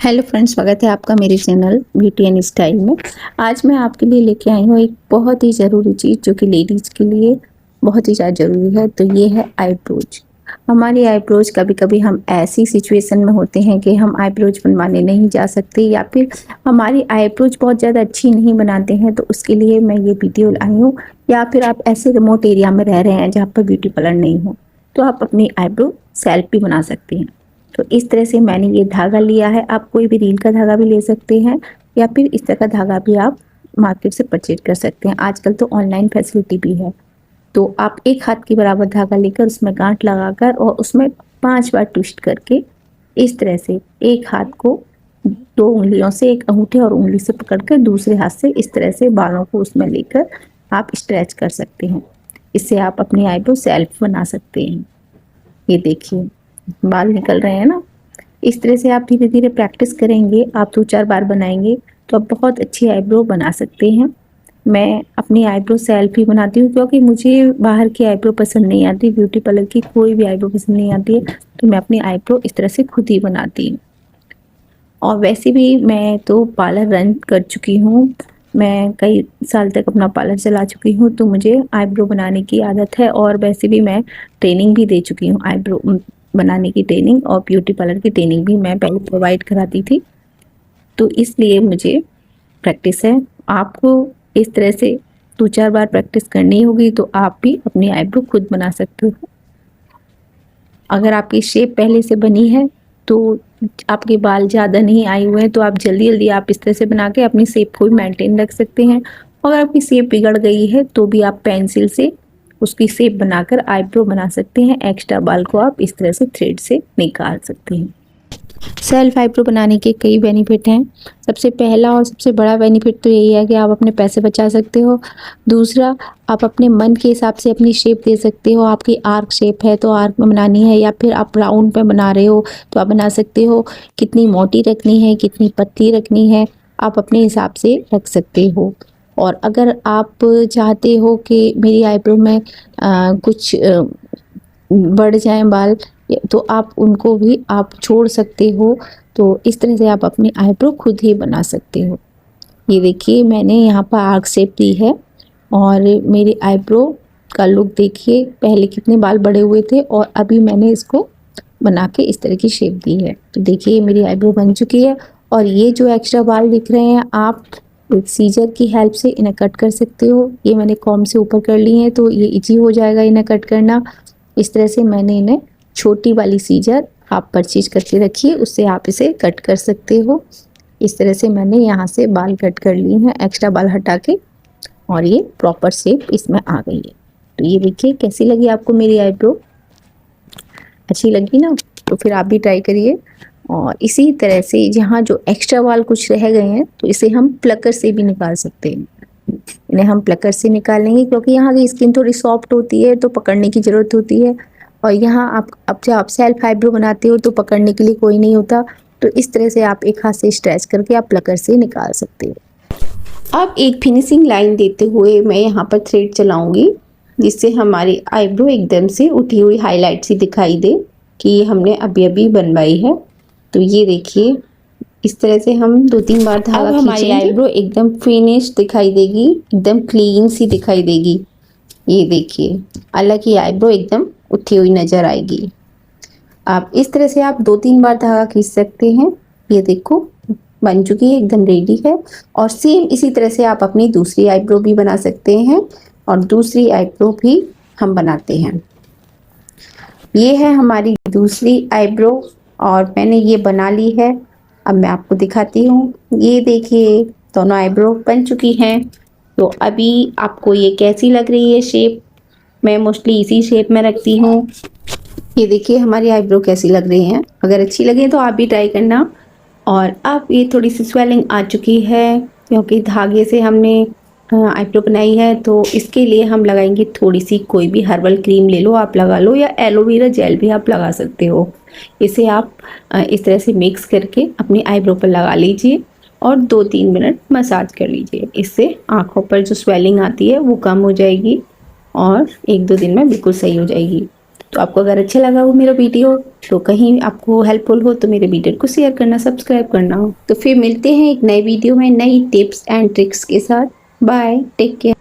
Hello friends, स्वागत है आपका मेरे चैनल ब्यूटी एंड स्टाइल में। आज मैं आपके लिए लेके आई हूँ एक बहुत ही ज़रूरी चीज़ जो कि लेडीज़ के लिए बहुत ही ज़्यादा ज़रूरी है। तो ये है आईब्रोज। हमारी आईब्रोज कभी कभी हम ऐसी सिचुएशन में होते हैं कि हम आईब्रोज बनवाने नहीं जा सकते या फिर हमारी आईब्रोज बहुत ज़्यादा अच्छी नहीं बनाते हैं, तो उसके लिए मैं ये वीडियो लाई हूँ। या फिर आप ऐसे रिमोट एरिया में रह रहे हैं जहाँ पर ब्यूटी पार्लर नहीं हो, तो आप अपनी आईब्रो सेल्फ भी बना सकते हैं। तो इस तरह से मैंने ये धागा लिया है। आप कोई भी रील का धागा भी ले सकते हैं या फिर इस तरह का धागा भी आप मार्केट से परचेज कर सकते हैं। आजकल तो ऑनलाइन फैसिलिटी भी है। तो आप एक हाथ के बराबर धागा लेकर उसमें गांठ लगाकर और उसमें 5 बार ट्विस्ट करके इस तरह से एक हाथ को 2 उंगलियों से, एक अंगूठे और उंगली से पकड़कर दूसरे हाथ से इस तरह से बालों को उसमें लेकर आप स्ट्रेच कर सकते हैं। इससे आप अपनी आईब्रो सेल्फ बना सकते हैं। ये देखिए बाल निकल रहे हैं ना। इस तरह से आप धीरे धीरे प्रैक्टिस करेंगे, आप 2-4 बार बनाएंगे तो आप बहुत अच्छी आईब्रो बना सकते हैं। मैं अपनी आईब्रो सेल्फ ही बनाती हूँ क्योंकि मुझे बाहर की आईब्रो पसंद नहीं आती, ब्यूटी पार्लर की कोई भी आईब्रो पसंद नहीं आती है। तो मैं अपनी आईब्रो इस तरह से खुद ही बनाती हूँ। और वैसे भी मैं तो पार्लर रन कर चुकी हूँ, मैं कई साल तक अपना पार्लर चला चुकी हूँ, तो मुझे आईब्रो बनाने की आदत है। और वैसे भी मैं ट्रेनिंग भी दे चुकी हूँ, आईब्रो बनाने की ट्रेनिंग और ब्यूटी पार्लर की ट्रेनिंग भी मैं पहले प्रोवाइड कराती थी। तो इसलिए मुझे प्रैक्टिस है। आपको इस तरह से 2-4 बार प्रैक्टिस करनी होगी तो आप भी अपनी आईब्रो खुद बना सकते हो। अगर आपकी शेप पहले से बनी है तो आपके बाल ज़्यादा नहीं आए हुए हैं तो आप जल्दी जल्दी आप इस तरह से बना के अपनी शेप को भी मेंटेन रख सकते हैं। अगर आपकी शेप बिगड़ गई है तो भी आप पेंसिल से उसकी शेप बनाकर आईब्रो बना सकते हैं। एक्स्ट्रा बाल को आप इस तरह से थ्रेड से निकाल सकते हैं। सेल्फ आईब्रो बनाने के कई बेनिफिट हैं। सबसे पहला और सबसे बड़ा बेनिफिट तो यही है कि आप अपने पैसे बचा सकते हो। दूसरा, आप अपने मन के हिसाब से अपनी शेप दे सकते हो। आपकी आर्क शेप है तो आर्क में बनानी है, या फिर आप राउंड में बना रहे हो तो आप बना सकते हो। कितनी मोटी रखनी है, कितनी पतली रखनी है, आप अपने हिसाब से रख सकते हो। और अगर आप चाहते हो कि मेरी आईब्रो में कुछ बढ़ जाए बाल, तो आप उनको भी आप छोड़ सकते हो। तो इस तरह से आप अपनी आईब्रो खुद ही बना सकते हो। ये देखिए मैंने यहाँ पर आर्क शेप दी है और मेरी आईब्रो का लुक देखिए, पहले कितने बाल बड़े हुए थे और अभी मैंने इसको बना के इस तरह की शेप दी है। तो देखिए मेरी आईब्रो बन चुकी है। और ये जो एक्स्ट्रा बाल दिख रहे हैं आप सीजर की हेल्प से इन्हें कट कर सकते हो। ये मैंने कॉम्ब से ऊपर कर ली है तो ये इजी हो जाएगा इन्हें कट करना। इस तरह से मैंने इन्हें छोटी वाली सीजर आप परचेज करके रखिए, उससे आप इसे कट कर सकते हो। इस तरह से मैंने यहाँ से बाल कट कर लिए हैं, एक्स्ट्रा बाल हटा के, और ये प्रॉपर शेप इसमें आ गई है। तो ये देखिए कैसी लगी आपको मेरी आईब्रो, अच्छी लगी ना? तो फिर आप भी ट्राई करिए। और इसी तरह से जहाँ जो एक्स्ट्रा बाल कुछ रह गए हैं तो इसे हम प्लकर से भी निकाल सकते हैं। इन्हें हम प्लकर से निकालेंगे क्योंकि यहाँ की स्किन थोड़ी सॉफ्ट होती है तो पकड़ने की ज़रूरत होती है। और यहाँ आप जब आप सेल्फ आईब्रो बनाते हो तो पकड़ने के लिए कोई नहीं होता, तो इस तरह से आप एक हाथ से स्ट्रेच करके आप प्लकर से निकाल सकते हो। अब एक फिनिशिंग लाइन देते हुए मैं यहाँ पर थ्रेड चलाऊंगी जिससे हमारी आईब्रो एकदम से उठी हुई हाईलाइट सी दिखाई दे कि ये हमने अभी अभी बनवाई है। तो ये देखिए इस तरह से हम 2-3 बार धागा खींचेंगे। हमारी आईब्रो एकदम फिनिश दिखाई देगी, एकदम क्लीन सी दिखाई देगी। ये देखिए अलग ही आईब्रो एकदम उठी हुई नजर आएगी। आप इस तरह से आप 2-3 बार धागा खींच सकते हैं। ये देखो बन चुकी है, एकदम रेडी है। और सेम इसी तरह से आप अपनी दूसरी आईब्रो भी बना सकते हैं और दूसरी आईब्रो भी हम बनाते हैं। ये है हमारी दूसरी आईब्रो और मैंने ये बना ली है। अब मैं आपको दिखाती हूँ। ये देखिए दोनों आईब्रो बन चुकी हैं। तो अभी आपको ये कैसी लग रही है शेप? मैं मोस्टली इसी शेप में रखती हूँ। ये देखिए हमारी आईब्रो कैसी लग रही हैं। अगर अच्छी लगे तो आप भी ट्राई करना। और अब ये थोड़ी सी स्वेलिंग आ चुकी है क्योंकि धागे से हमने आईब्रो बनाई है, तो इसके लिए हम लगाएंगे थोड़ी सी कोई भी हर्बल क्रीम ले लो, आप लगा लो, या एलोवेरा जेल भी आप लगा सकते हो। इसे आप इस तरह से मिक्स करके अपनी आईब्रो पर लगा लीजिए और 2-3 मिनट मसाज कर लीजिए। इससे आँखों पर जो स्वेलिंग आती है वो कम हो जाएगी और 1-2 दिन में बिल्कुल सही हो जाएगी। तो आपको अगर अच्छा लगा हो मेरा वीडियो, तो कहीं आपको हेल्पफुल हो तो मेरे वीडियो को शेयर करना, सब्सक्राइब करना। तो फिर मिलते हैं एक नए वीडियो में नई टिप्स एंड ट्रिक्स के साथ। Bye, take care.